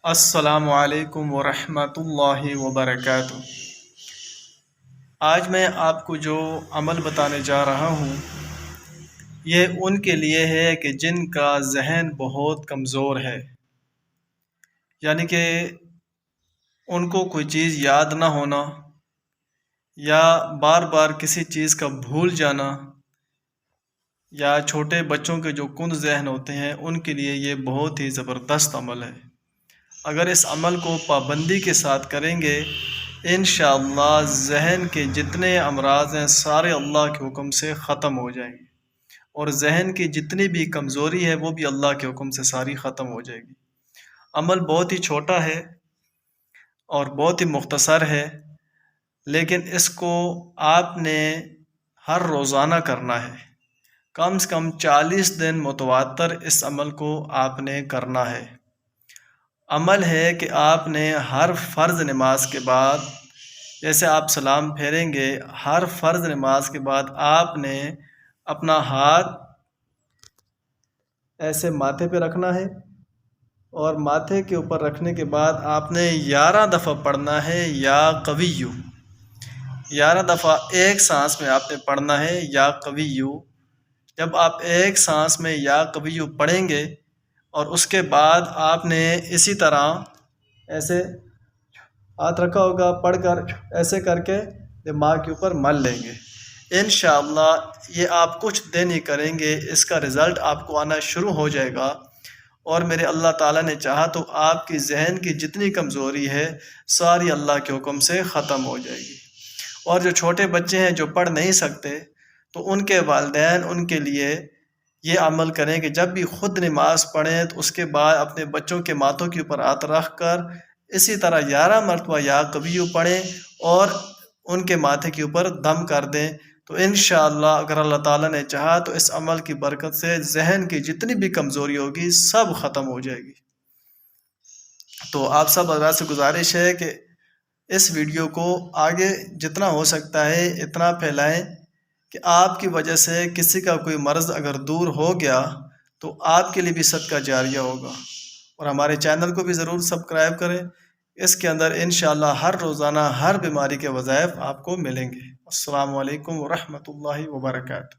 السلام علیکم ورحمۃ اللہ وبرکاتہ۔ آج میں آپ کو جو عمل بتانے جا رہا ہوں یہ ان کے لیے ہے کہ جن کا ذہن بہت کمزور ہے، یعنی کہ ان کو کوئی چیز یاد نہ ہونا یا بار بار کسی چیز کا بھول جانا، یا چھوٹے بچوں کے جو کند ذہن ہوتے ہیں ان کے لیے یہ بہت ہی زبردست عمل ہے۔ اگر اس عمل کو پابندی کے ساتھ کریں گے انشاءاللہ ذہن کے جتنے امراض ہیں سارے اللہ کے حکم سے ختم ہو جائیں گے، اور ذہن کی جتنی بھی کمزوری ہے وہ بھی اللہ کے حکم سے ساری ختم ہو جائے گی۔ عمل بہت ہی چھوٹا ہے اور بہت ہی مختصر ہے، لیکن اس کو آپ نے ہر روزانہ کرنا ہے، کم سے کم 40 دن متواتر اس عمل کو آپ نے کرنا ہے۔ عمل ہے کہ آپ نے ہر فرض نماز کے بعد، جیسے آپ سلام پھیریں گے، ہر فرض نماز کے بعد آپ نے اپنا ہاتھ ایسے ماتھے پہ رکھنا ہے، اور ماتھے کے اوپر رکھنے کے بعد آپ نے 11 دفعہ پڑھنا ہے یا قویو۔ 11 دفعہ ایک سانس میں آپ نے پڑھنا ہے یا قویو۔ جب آپ ایک سانس میں یا قویو پڑھیں گے اور اس کے بعد آپ نے اسی طرح ایسے ہاتھ رکھا ہوگا، پڑھ کر ایسے کر کے دماغ کے اوپر مل لیں گے۔ انشاءاللہ یہ آپ کچھ دن ہی کریں گے، اس کا رزلٹ آپ کو آنا شروع ہو جائے گا، اور میرے اللہ تعالیٰ نے چاہا تو آپ کی ذہن کی جتنی کمزوری ہے ساری اللہ کے حکم سے ختم ہو جائے گی۔ اور جو چھوٹے بچے ہیں جو پڑھ نہیں سکتے تو ان کے والدین ان کے لیے یہ عمل کریں کہ جب بھی خود نماز پڑھیں تو اس کے بعد اپنے بچوں کے ماتھوں کے اوپر ہاتھ رکھ کر اسی طرح 11 مرتبہ یا قویو پڑھیں اور ان کے ماتھے کے اوپر دم کر دیں، تو انشاءاللہ اگر اللہ تعالیٰ نے چاہا تو اس عمل کی برکت سے ذہن کی جتنی بھی کمزوری ہوگی سب ختم ہو جائے گی۔ تو آپ سب حضرات سے گزارش ہے کہ اس ویڈیو کو آگے جتنا ہو سکتا ہے اتنا پھیلائیں کہ آپ کی وجہ سے کسی کا کوئی مرض اگر دور ہو گیا تو آپ کے لیے بھی صدقہ جاریہ ہوگا۔ اور ہمارے چینل کو بھی ضرور سبسکرائب کریں، اس کے اندر انشاءاللہ ہر روزانہ ہر بیماری کے وظائف آپ کو ملیں گے۔ السلام علیکم ورحمۃ اللہ وبرکاتہ۔